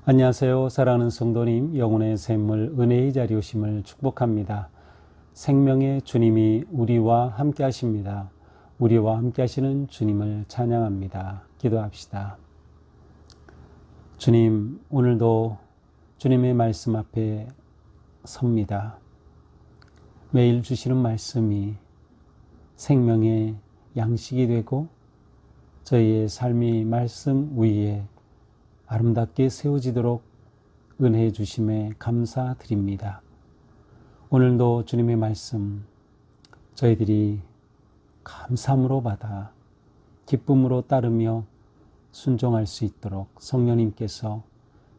안녕하세요. 사랑하는 성도님, 영혼의 샘물 은혜의 자리 오심을 축복합니다. 생명의 주님이 우리와 함께 하십니다. 우리와 함께 하시는 주님을 찬양합니다. 기도합시다. 주님, 오늘도 주님의 말씀 앞에 섭니다. 매일 주시는 말씀이 생명의 양식이 되고 저희의 삶이 말씀 위에 아름답게 세워지도록 은혜해 주심에 감사드립니다. 오늘도 주님의 말씀 저희들이 감사함으로 받아 기쁨으로 따르며 순종할 수 있도록 성령님께서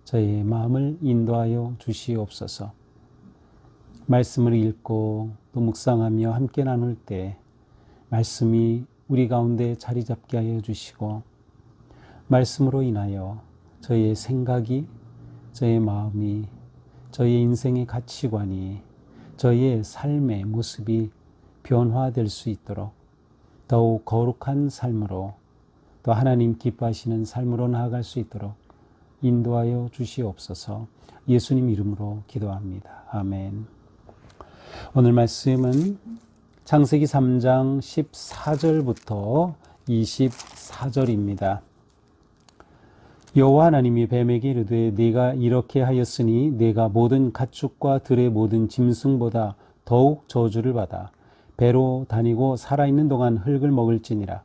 저희의 마음을 인도하여 주시옵소서. 말씀을 읽고 또 묵상하며 함께 나눌 때 말씀이 우리 가운데 자리 잡게 하여 주시고 말씀으로 인하여 저희의 생각이, 저희의 마음이, 저희의 인생의 가치관이, 저희의 삶의 모습이 변화될 수 있도록 더욱 거룩한 삶으로 또 하나님 기뻐하시는 삶으로 나아갈 수 있도록 인도하여 주시옵소서. 예수님 이름으로 기도합니다. 아멘. 오늘 말씀은 창세기 3장 14절부터 24절입니다. 여호와 하나님이 뱀에게 이르되 네가 이렇게 하였으니 네가 모든 가축과 들의 모든 짐승보다 더욱 저주를 받아 배로 다니고 살아있는 동안 흙을 먹을지니라.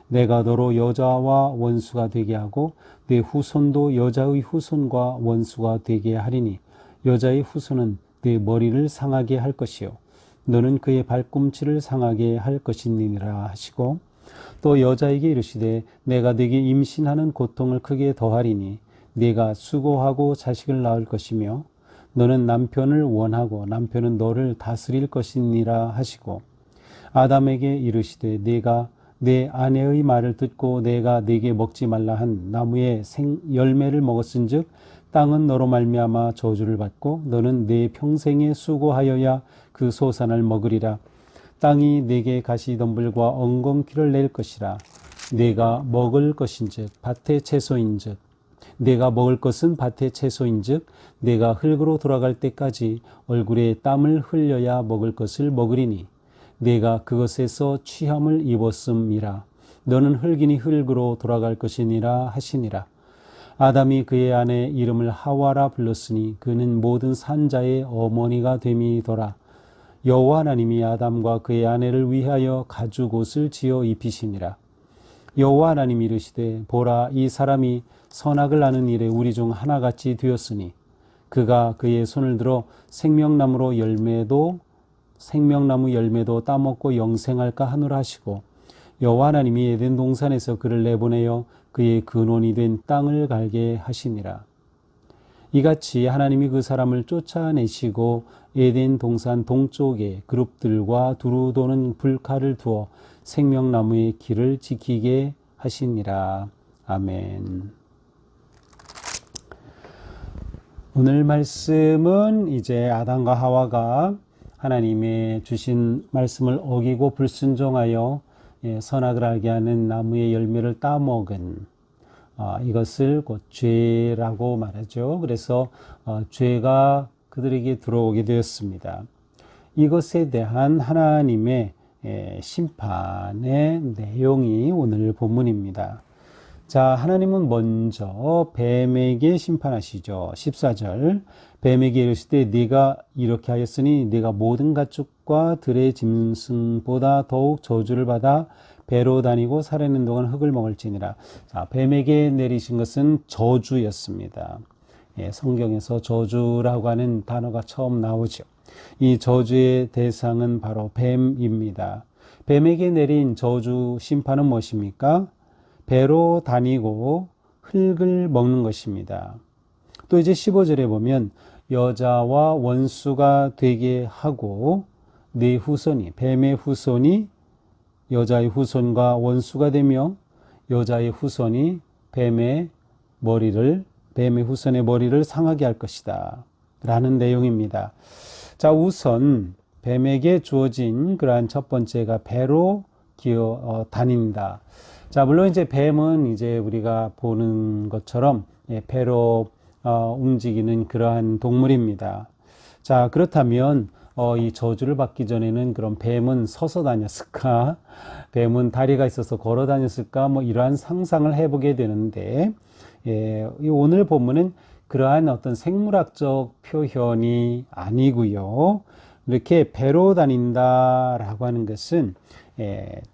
내가 너로 여자와 원수가 되게 하고 네 후손도 여자의 후손과 원수가 되게 하리니 여자의 후손은 네 머리를 상하게 할 것이요 너는 그의 발꿈치를 상하게 할 것이니라 하시고 또 여자에게 이르시되 내가 네게 임신하는 고통을 크게 더하리니 네가 수고하고 자식을 낳을 것이며 너는 남편을 원하고 남편은 너를 다스릴 것이니라 하시고 아담에게 이르시되 네가 내 아내의 말을 듣고 내가 네게 먹지 말라 한 나무의 열매를 먹었은즉 땅은 너로 말미암아 저주를 받고 너는 네 평생에 수고하여야 그 소산을 먹으리라. 땅이 네게 가시덤불과 엉겅퀴를 낼 것이라. 네가 먹을 것인즉 밭의 채소인즉 네가 먹을 것은 밭의 채소인즉 네가 흙으로 돌아갈 때까지 얼굴에 땀을 흘려야 먹을 것을 먹으리니 네가 그것에서 취함을 입었음이라. 너는 흙이니 흙으로 돌아갈 것이니라 하시니라. 아담이 그의 아내 이름을 하와라 불렀으니 그는 모든 산자의 어머니가 됨이더라. 여호와 하나님이 아담과 그의 아내를 위하여 가죽 옷을 지어 입히시니라. 여호와 하나님이 이르시되 보라 이 사람이 선악을 아는 일에 우리 중 하나같이 되었으니 그가 그의 손을 들어 생명나무 열매도 따먹고 영생할까 하노라 하시고 여호와 하나님이 에덴 동산에서 그를 내보내어 그의 근원이 된 땅을 갈게 하시니라. 이같이 하나님이 그 사람을 쫓아내시고 에덴 동산 동쪽에 그룹들과 두루 도는 불칼을 두어 생명나무의 길을 지키게 하시니라. 아멘. 오늘 말씀은 이제 아담과 하와가 하나님의 주신 말씀을 어기고 불순종하여 선악을 알게 하는 나무의 열매를 따먹은 이것을 곧 죄라고 말하죠. 그래서 죄가 그들에게 들어오게 되었습니다. 이것에 대한 하나님의 심판의 내용이 오늘 본문입니다. 자, 하나님은 먼저 뱀에게 심판하시죠. 14절 뱀에게 이르시되 네가 이렇게 하였으니 네가 모든 가축과 들의 짐승보다 더욱 저주를 받아 배로 다니고 살아있는 동안 흙을 먹을지니라. 자, 뱀에게 내리신 것은 저주였습니다. 성경에서 저주라고 하는 단어가 처음 나오죠. 이 저주의 대상은 바로 뱀입니다. 뱀에게 내린 저주 심판은 무엇입니까? 배로 다니고 흙을 먹는 것입니다. 또 이제 15절에 보면 여자와 원수가 되게 하고 네 후손이, 뱀의 후손이 여자의 후손과 원수가 되며 여자의 후손이 뱀의 머리를 뱀의 후손의 머리를 상하게 할 것이다 라는 내용입니다. 자, 우선 뱀에게 주어진 그러한 첫 번째가 배로 기어 다닌다. 자, 물론 이제 뱀은 이제 우리가 보는 것처럼 배로 움직이는 그러한 동물입니다. 자, 그렇다면 이 저주를 받기 전에는 그럼 뱀은 서서 다녔을까? 뱀은 다리가 있어서 걸어 다녔을까? 뭐 이러한 상상을 해보게 되는데, 오늘 본문은 그러한 어떤 생물학적 표현이 아니고요. 이렇게 배로 다닌다라고 하는 것은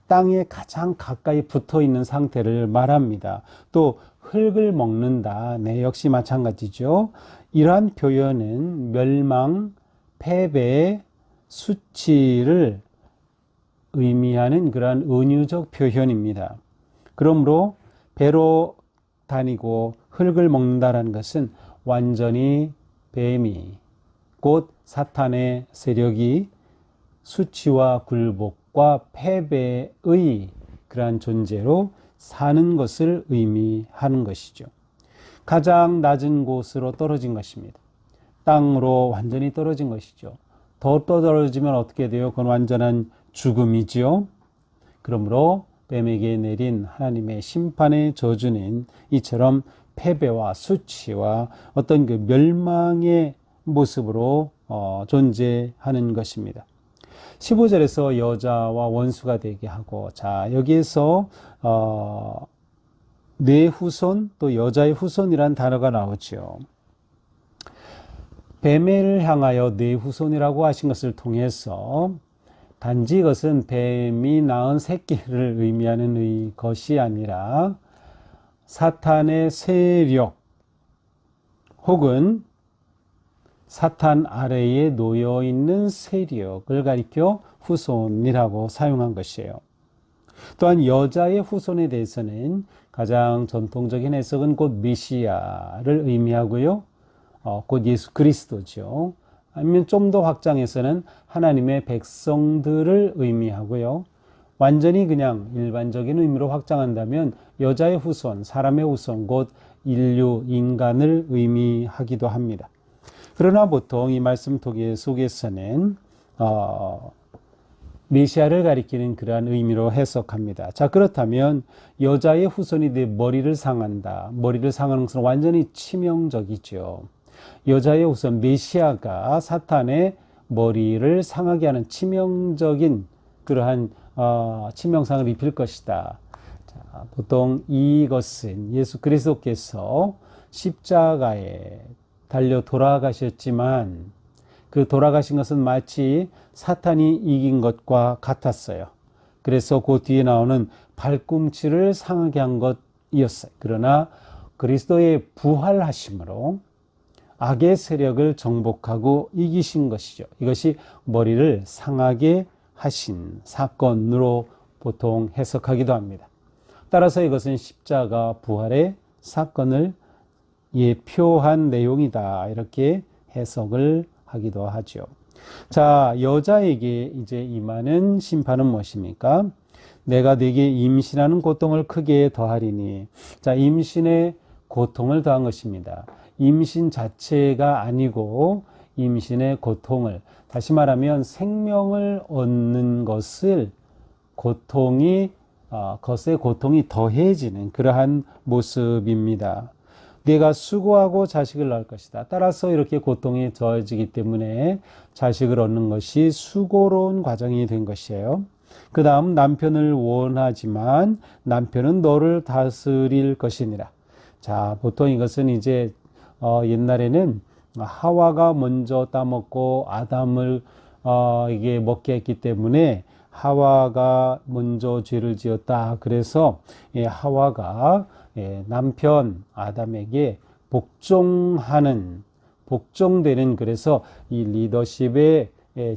땅에 가장 가까이 붙어 있는 상태를 말합니다. 또 흙을 먹는다. 네, 역시 마찬가지죠. 이러한 표현은 멸망, 패배, 수치를 의미하는 그러한 은유적 표현입니다. 그러므로 배로 다니고 흙을 먹는다라는 것은 완전히 뱀이 곧 사탄의 세력이 수치와 굴복과 패배의 그러한 존재로 사는 것을 의미하는 것이죠. 가장 낮은 곳으로 떨어진 것입니다. 땅으로 완전히 떨어진 것이죠. 더 떨어지면 어떻게 돼요? 그건 완전한 죽음이지요. 그러므로 뱀에게 내린 하나님의 심판의 저주는 이처럼 패배와 수치와 어떤 그 멸망의 모습으로 존재하는 것입니다. 15절에서 여자와 원수가 되게 하고, 자, 여기에서 내 후손 또 여자의 후손이라는 단어가 나오죠. 뱀을 향하여 내 후손이라고 하신 것을 통해서 단지 이것은 뱀이 낳은 새끼를 의미하는 것이 아니라 사탄의 세력 혹은 사탄 아래에 놓여 있는 세력을 가리켜 후손이라고 사용한 것이에요. 또한 여자의 후손에 대해서는 가장 전통적인 해석은 곧 메시아를 의미하고요. 곧 예수 그리스도죠. 아니면 좀 더 확장해서는 하나님의 백성들을 의미하고요. 완전히 그냥 일반적인 의미로 확장한다면 여자의 후손, 사람의 후손, 곧 인류, 인간을 의미하기도 합니다. 그러나 보통 이 말씀 속에서는 메시아를 가리키는 그러한 의미로 해석합니다. 자, 그렇다면 여자의 후손이 내 머리를 상한다. 머리를 상하는 것은 완전히 치명적이죠. 여자의 후손 메시아가 사탄의 머리를 상하게 하는 치명적인 그러한 치명상을 입힐 것이다. 자, 보통 이것은 예수 그리스도께서 십자가에 달려 돌아가셨지만 그 돌아가신 것은 마치 사탄이 이긴 것과 같았어요. 그래서 그 뒤에 나오는 발꿈치를 상하게 한 것이었어요. 그러나 그리스도의 부활하심으로 악의 세력을 정복하고 이기신 것이죠. 이것이 머리를 상하게 하신 사건으로 보통 해석하기도 합니다. 따라서 이것은 십자가 부활의 사건을 예표한 내용이다. 이렇게 해석을 하기도 하죠. 자, 여자에게 이제 임하는 심판은 무엇입니까? 내가 네게 임신하는 고통을 크게 더하리니. 자, 임신의 고통을 더한 것입니다. 임신 자체가 아니고 임신의 고통을, 다시 말하면 생명을 얻는 것을 것의 고통이 더해지는 그러한 모습입니다. 네가 수고하고 자식을 낳을 것이다. 따라서 이렇게 고통이 더해지기 때문에 자식을 얻는 것이 수고로운 과정이 된 것이에요. 그 다음 남편을 원하지만 남편은 너를 다스릴 것이니라. 자, 보통 이것은 이제 옛날에는 하와가 먼저 따먹고 아담을 이게 먹게 했기 때문에 하와가 먼저 죄를 지었다. 그래서 하와가 남편 아담에게 복종되는 그래서 이 리더십의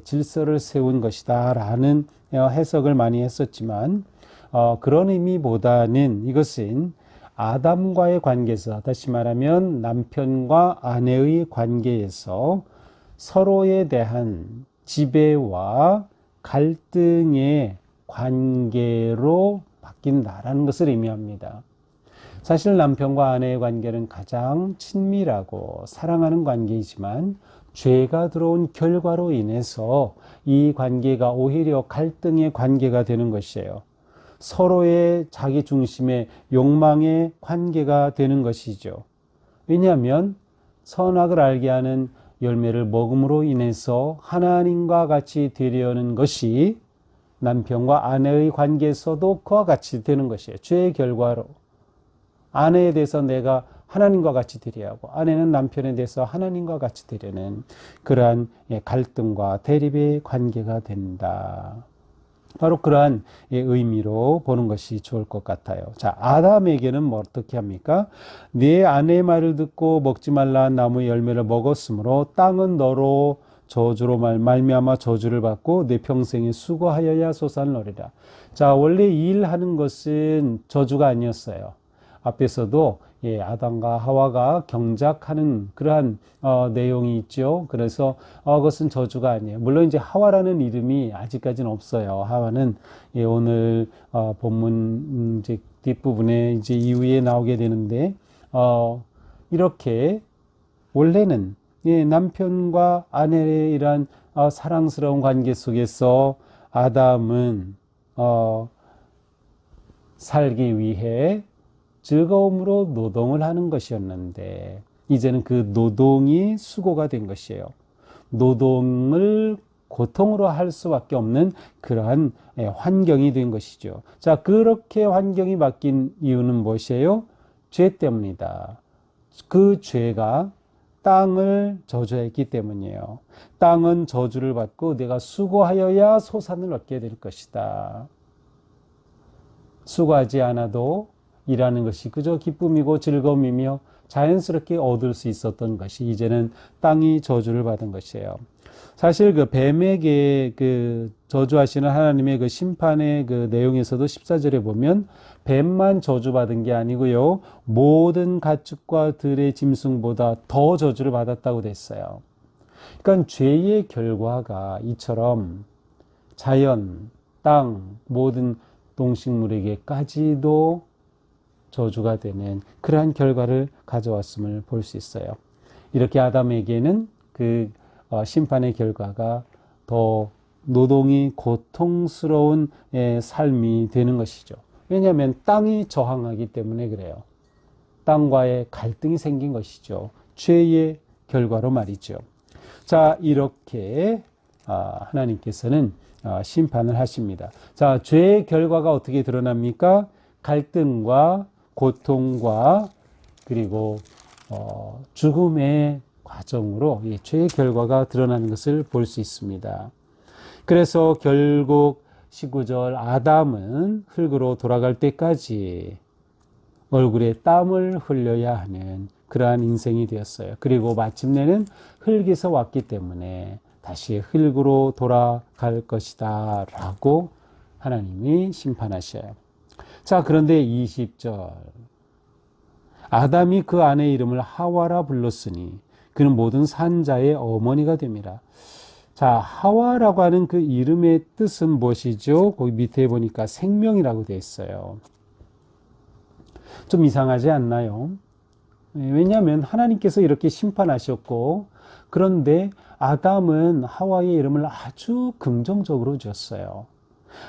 질서를 세운 것이다 라는 해석을 많이 했었지만 그런 의미보다는 이것은 아담과의 관계에서, 다시 말하면 남편과 아내의 관계에서 서로에 대한 지배와 갈등의 관계로 바뀐다라는 것을 의미합니다. 사실 남편과 아내의 관계는 가장 친밀하고 사랑하는 관계이지만 죄가 들어온 결과로 인해서 이 관계가 오히려 갈등의 관계가 되는 것이에요. 서로의 자기 중심의 욕망의 관계가 되는 것이죠. 왜냐하면 선악을 알게 하는 열매를 먹음으로 인해서 하나님과 같이 되려는 것이 남편과 아내의 관계에서도 그와 같이 되는 것이에요. 죄의 결과로. 아내에 대해서 내가 하나님과 같이 되려야 하고 아내는 남편에 대해서 하나님과 같이 되려는 그러한 갈등과 대립의 관계가 된다. 바로 그러한 의미로 보는 것이 좋을 것 같아요. 자, 아담에게는 뭐 어떻게 합니까? 네 아내의 말을 듣고 먹지 말라 한 나무의 열매를 먹었으므로 땅은 너로 저주로 말미암아 저주를 받고 내 평생에 수고하여야 솟아날 노리라. 자, 원래 이 일하는 것은 저주가 아니었어요. 앞에서도 아담과 하와가 경작하는 그러한 내용이 있죠. 그래서 그것은 저주가 아니에요. 물론 이제 하와라는 이름이 아직까지는 없어요. 하와는 오늘 본문 이제 뒷부분에 이제 이후에 나오게 되는데 이렇게 원래는 남편과 아내의 이러한 사랑스러운 관계 속에서 아담은 살기 위해 즐거움으로 노동을 하는 것이었는데 이제는 그 노동이 수고가 된 것이에요. 노동을 고통으로 할 수밖에 없는 그러한 환경이 된 것이죠. 자, 그렇게 환경이 바뀐 이유는 무엇이에요? 죄 때문이다. 그 죄가 땅을 저주했기 때문이에요. 땅은 저주를 받고 내가 수고하여야 소산을 얻게 될 것이다. 수고하지 않아도 일하는 것이 그저 기쁨이고 즐거움이며 자연스럽게 얻을 수 있었던 것이 이제는 땅이 저주를 받은 것이에요. 사실 그 뱀에게 그 저주하시는 하나님의 그 심판의 그 내용에서도 14절에 보면 뱀만 저주받은 게 아니고요. 모든 가축과 들의 짐승보다 더 저주를 받았다고 됐어요. 그러니까 죄의 결과가 이처럼 자연, 땅, 모든 동식물에게까지도 저주가 되는 그러한 결과를 가져왔음을 볼 수 있어요. 이렇게 아담에게는 그 심판의 결과가 더 노동이 고통스러운 삶이 되는 것이죠. 왜냐하면 땅이 저항하기 때문에 그래요. 땅과의 갈등이 생긴 것이죠. 죄의 결과로 말이죠. 자, 이렇게 하나님께서는 심판을 하십니다. 자, 죄의 결과가 어떻게 드러납니까? 갈등과 고통과 그리고 죽음의 과정으로 이 죄의 결과가 드러나는 것을 볼 수 있습니다. 그래서 결국 19절 아담은 흙으로 돌아갈 때까지 얼굴에 땀을 흘려야 하는 그러한 인생이 되었어요. 그리고 마침내는 흙에서 왔기 때문에 다시 흙으로 돌아갈 것이다 라고 하나님이 심판하셔요. 자, 그런데 20절 아담이 그 아내의 이름을 하와라 불렀으니 그는 모든 산자의 어머니가 됩니다. 자, 하와라고 하는 그 이름의 뜻은 무엇이죠? 거기 밑에 보니까 생명이라고 되어 있어요. 좀 이상하지 않나요? 왜냐하면 하나님께서 이렇게 심판하셨고 그런데 아담은 하와의 이름을 아주 긍정적으로 지었어요.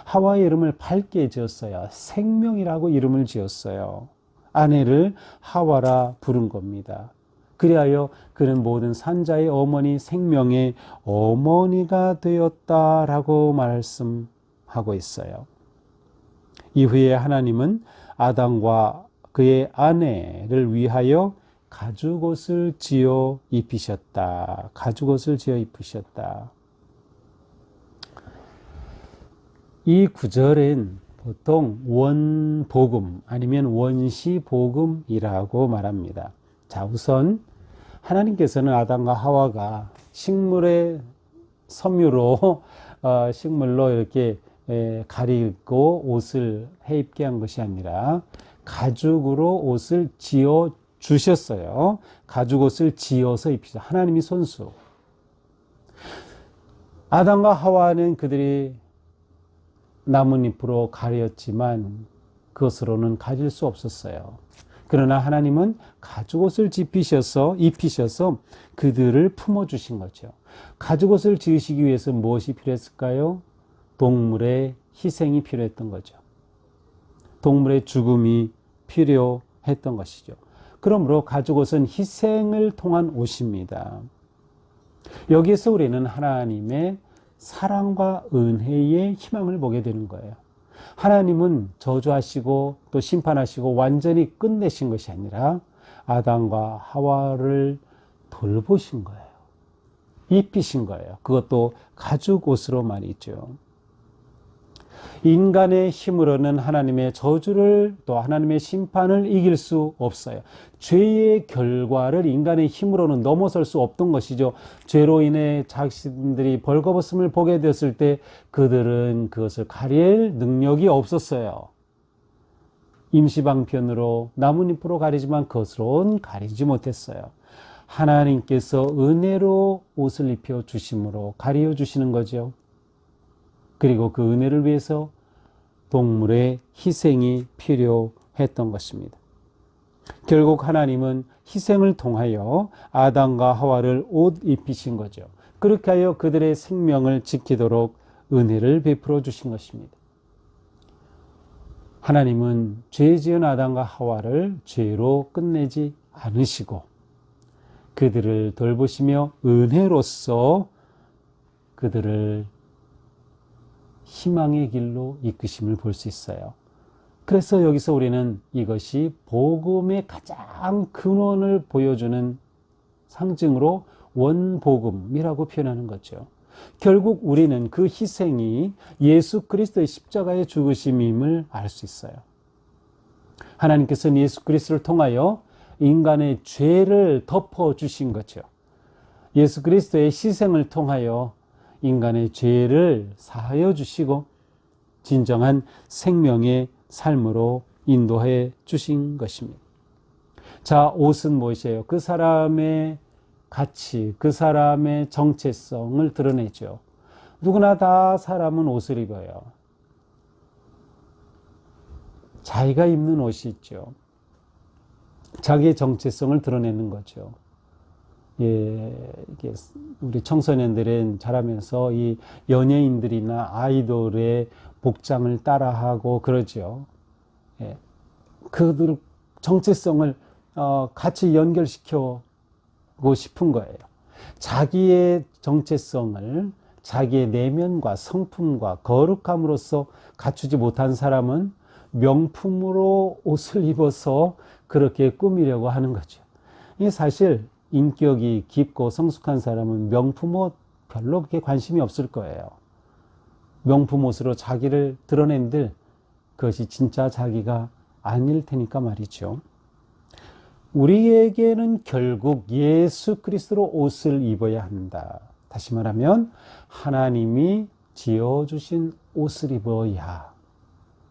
하와의 이름을 밝게 지었어요. 생명이라고 이름을 지었어요. 아내를 하와라 부른 겁니다. 그리하여 그는 모든 산자의 어머니, 생명의 어머니가 되었다라고 말씀하고 있어요. 이후에 하나님은 아담과 그의 아내를 위하여 가죽옷을 지어 입히셨다. 가죽옷을 지어 입히셨다. 이 구절은 보통 원복음 아니면 원시복음이라고 말합니다. 자, 우선 하나님께서는 아담과 하와가 식물의 섬유로 식물로 이렇게 가리고 옷을 해입게 한 것이 아니라 가죽으로 옷을 지어 주셨어요. 가죽옷을 지어서 입히자. 하나님이 손수. 아담과 하와는 그들이 나뭇잎으로 가렸지만 그것으로는 가릴 수 없었어요. 그러나 하나님은 가죽옷을 입히셔서 그들을 품어주신 거죠. 가죽옷을 지으시기 위해서 무엇이 필요했을까요? 동물의 희생이 필요했던 거죠. 동물의 죽음이 필요했던 것이죠. 그러므로 가죽옷은 희생을 통한 옷입니다. 여기에서 우리는 하나님의 사랑과 은혜의 희망을 보게 되는 거예요. 하나님은 저주하시고 또 심판하시고 완전히 끝내신 것이 아니라 아담과 하와를 돌보신 거예요. 입히신 거예요. 그것도 가죽 옷으로 말이죠. 인간의 힘으로는 하나님의 저주를 또 하나님의 심판을 이길 수 없어요. 죄의 결과를 인간의 힘으로는 넘어설 수 없던 것이죠. 죄로 인해 자신들이 벌거벗음을 보게 되었을 때 그들은 그것을 가릴 능력이 없었어요. 임시방편으로 나뭇잎으로 가리지만 그것으로는 가리지 못했어요. 하나님께서 은혜로 옷을 입혀 주심으로 가려 주시는 거죠. 그리고 그 은혜를 위해서 동물의 희생이 필요했던 것입니다. 결국 하나님은 희생을 통하여 아담과 하와를 옷 입히신 거죠. 그렇게 하여 그들의 생명을 지키도록 은혜를 베풀어 주신 것입니다. 하나님은 죄 지은 아담과 하와를 죄로 끝내지 않으시고 그들을 돌보시며 은혜로서 그들을 희망의 길로 이끄심을 볼 수 있어요. 그래서 여기서 우리는 이것이 복음의 가장 근원을 보여주는 상징으로 원복음이라고 표현하는 거죠. 결국 우리는 그 희생이 예수 그리스도의 십자가의 죽으심임을 알 수 있어요. 하나님께서는 예수 그리스도를 통하여 인간의 죄를 덮어주신 거죠. 예수 그리스도의 희생을 통하여 인간의 죄를 사하여 주시고 진정한 생명의 삶으로 인도해 주신 것입니다. 자, 옷은 무엇이에요? 그 사람의 가치, 그 사람의 정체성을 드러내죠. 누구나 다 사람은 옷을 입어요. 자기가 입는 옷이 있죠. 자기의 정체성을 드러내는 거죠. 예, 이게 우리 청소년들은 자라면서 이 연예인들이나 아이돌의 복장을 따라하고 그러죠. 예, 그들 정체성을 같이 연결시켜고 싶은 거예요. 자기의 정체성을 자기의 내면과 성품과 거룩함으로써 갖추지 못한 사람은 명품으로 옷을 입어서 그렇게 꾸미려고 하는 거죠. 이게 사실 인격이 깊고 성숙한 사람은 명품 옷 별로 그렇게 관심이 없을 거예요. 명품 옷으로 자기를 드러낸들 그것이 진짜 자기가 아닐 테니까 말이죠. 우리에게는 결국 예수 그리스도로 옷을 입어야 한다. 다시 말하면 하나님이 지어주신 옷을 입어야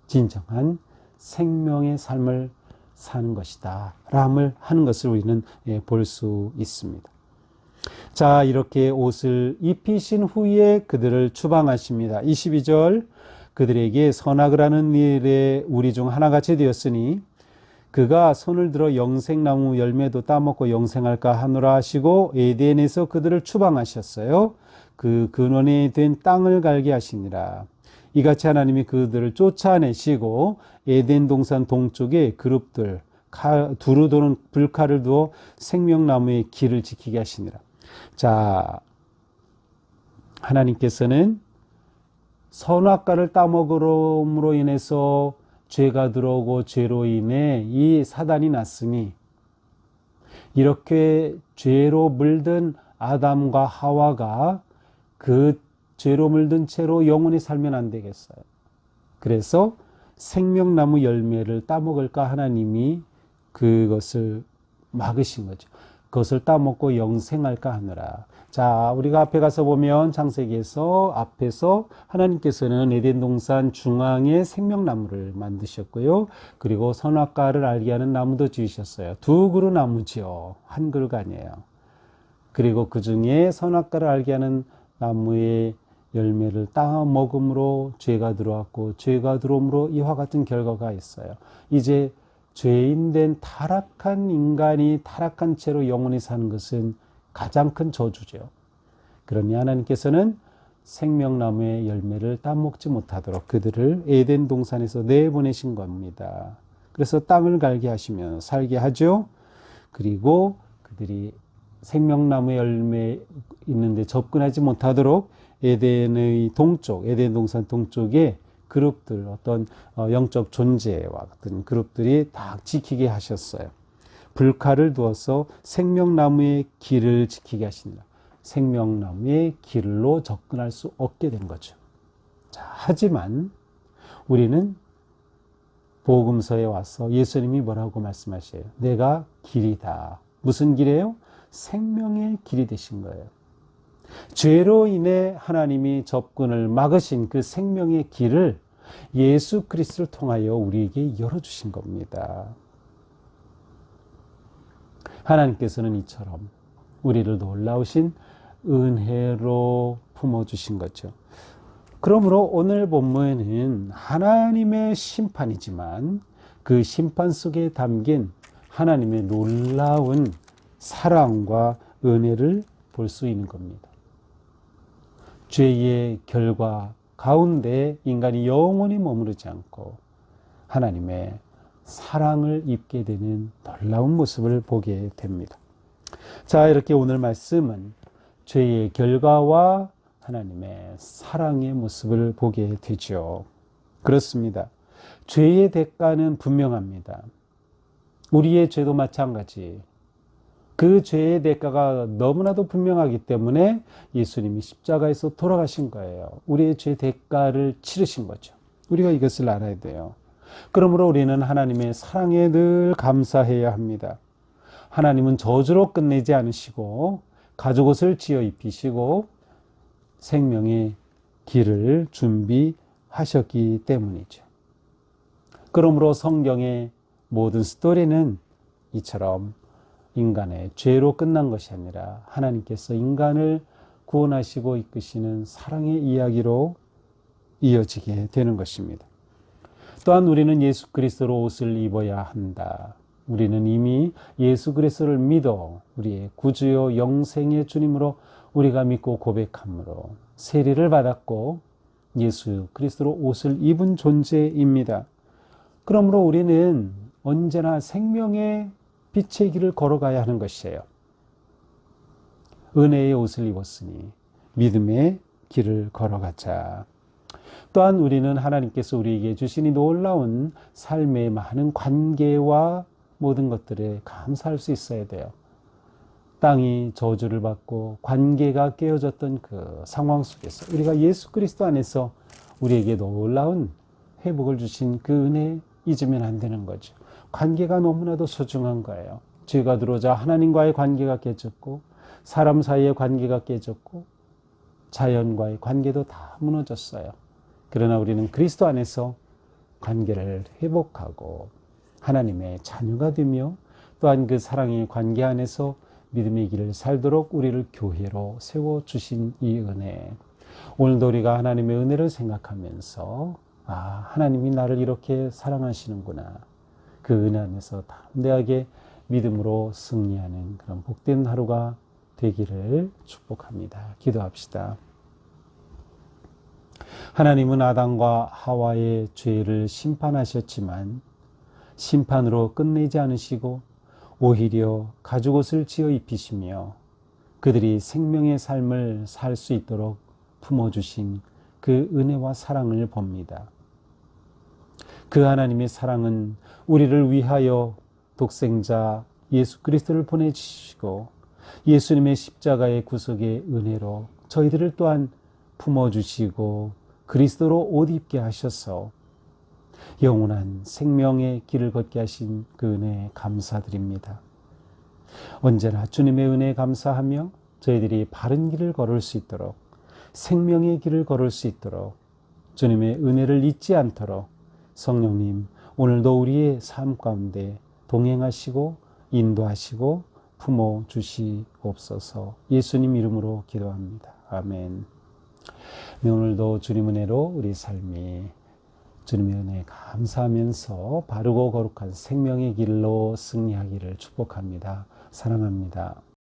진정한 생명의 삶을 사는 것이다 람을 하는 것을 우리는 볼 수 있습니다. 자, 이렇게 옷을 입히신 후에 그들을 추방하십니다. 22절 그들에게 선악을 하는 일에 우리 중 하나같이 되었으니 그가 손을 들어 영생나무 열매도 따먹고 영생할까 하노라 하시고 에덴에서 그들을 추방하셨어요. 그 근원에 된 땅을 갈게 하시니라. 이같이 하나님이 그들을 쫓아내시고 에덴 동산 동쪽에 그룹들 두루 도는 불칼을 두어 생명나무의 길을 지키게 하시니라. 자, 하나님께서는 선악과를 따먹음으로 인해서 죄가 들어오고 죄로 인해 이 사단이 났으니 이렇게 죄로 물든 아담과 하와가 그 죄로 물든 채로 영원히 살면 안 되겠어요. 그래서 생명나무 열매를 따먹을까 하나님이 그것을 막으신 거죠. 그것을 따먹고 영생할까 하느라. 자, 우리가 앞에 가서 보면 창세기에서 앞에서 하나님께서는 에덴 동산 중앙에 생명나무를 만드셨고요. 그리고 선악과를 알게 하는 나무도 지으셨어요. 두 그루 나무지요. 한 그루가 아니에요. 그리고 그 중에 선악과를 알게 하는 나무의 열매를 따 먹음으로 죄가 들어왔고 죄가 들어옴으로 이와 같은 결과가 있어요. 이제 죄인된 타락한 인간이 타락한 채로 영원히 사는 것은 가장 큰 저주죠. 그러니 하나님께서는 생명나무의 열매를 따먹지 못하도록 그들을 에덴 동산에서 내보내신 겁니다. 그래서 땅을 갈게 하시며 살게 하죠. 그리고 그들이 생명나무의 열매 있는데 접근하지 못하도록 에덴의 동쪽, 에덴 동산 동쪽에 그룹들, 어떤 영적 존재와 같은 그룹들이 다 지키게 하셨어요. 불칼을 두어서 생명나무의 길을 지키게 하십니다. 생명나무의 길로 접근할 수 없게 된 거죠. 자, 하지만 우리는 복음서에 와서 예수님이 뭐라고 말씀하셔요? 내가 길이다. 무슨 길이에요? 생명의 길이 되신 거예요. 죄로 인해 하나님이 접근을 막으신 그 생명의 길을 예수 그리스도를 통하여 우리에게 열어주신 겁니다. 하나님께서는 이처럼 우리를 놀라우신 은혜로 품어주신 거죠. 그러므로 오늘 본문에는 하나님의 심판이지만 그 심판 속에 담긴 하나님의 놀라운 사랑과 은혜를 볼 수 있는 겁니다. 죄의 결과 가운데 인간이 영원히 머무르지 않고 하나님의 사랑을 입게 되는 놀라운 모습을 보게 됩니다. 자, 이렇게 오늘 말씀은 죄의 결과와 하나님의 사랑의 모습을 보게 되죠. 그렇습니다. 죄의 대가는 분명합니다. 우리의 죄도 마찬가지. 그 죄의 대가가 너무나도 분명하기 때문에 예수님이 십자가에서 돌아가신 거예요. 우리의 죄 대가를 치르신 거죠. 우리가 이것을 알아야 돼요. 그러므로 우리는 하나님의 사랑에 늘 감사해야 합니다. 하나님은 저주로 끝내지 않으시고 가죽옷을 지어 입히시고 생명의 길을 준비하셨기 때문이죠. 그러므로 성경의 모든 스토리는 이처럼 인간의 죄로 끝난 것이 아니라 하나님께서 인간을 구원하시고 이끄시는 사랑의 이야기로 이어지게 되는 것입니다. 또한 우리는 예수 그리스도로 옷을 입어야 한다. 우리는 이미 예수 그리스도를 믿어 우리의 구주요 영생의 주님으로 우리가 믿고 고백함으로 세례를 받았고 예수 그리스도로 옷을 입은 존재입니다. 그러므로 우리는 언제나 생명의 빛의 길을 걸어가야 하는 것이에요. 은혜의 옷을 입었으니 믿음의 길을 걸어가자. 또한 우리는 하나님께서 우리에게 주신 이 놀라운 삶의 많은 관계와 모든 것들에 감사할 수 있어야 돼요. 땅이 저주를 받고 관계가 깨어졌던 그 상황 속에서 우리가 예수 그리스도 안에서 우리에게 놀라운 회복을 주신 그 은혜 잊으면 안 되는 거죠. 관계가 너무나도 소중한 거예요. 죄가 들어오자 하나님과의 관계가 깨졌고 사람 사이의 관계가 깨졌고 자연과의 관계도 다 무너졌어요. 그러나 우리는 그리스도 안에서 관계를 회복하고 하나님의 자녀가 되며 또한 그 사랑의 관계 안에서 믿음의 길을 살도록 우리를 교회로 세워주신 이 은혜. 오늘도 우리가 하나님의 은혜를 생각하면서 하나님이 나를 이렇게 사랑하시는구나. 그 은혜 안에서 담대하게 믿음으로 승리하는 그런 복된 하루가 되기를 축복합니다. 기도합시다. 하나님은 아담과 하와의 죄를 심판하셨지만 심판으로 끝내지 않으시고 오히려 가죽옷을 지어 입히시며 그들이 생명의 삶을 살 수 있도록 품어주신 그 은혜와 사랑을 봅니다. 그 하나님의 사랑은 우리를 위하여 독생자 예수 그리스도를 보내주시고 예수님의 십자가의 구속의 은혜로 저희들을 또한 품어주시고 그리스도로 옷 입게 하셔서 영원한 생명의 길을 걷게 하신 그 은혜에 감사드립니다. 언제나 주님의 은혜에 감사하며 저희들이 바른 길을 걸을 수 있도록 생명의 길을 걸을 수 있도록 주님의 은혜를 잊지 않도록 성령님 오늘도 우리의 삶 가운데 동행하시고 인도하시고 품어주시옵소서. 예수님 이름으로 기도합니다. 아멘. 오늘도 주님 은혜로 우리 삶이 주님의 은혜에 감사하면서 바르고 거룩한 생명의 길로 승리하기를 축복합니다. 사랑합니다.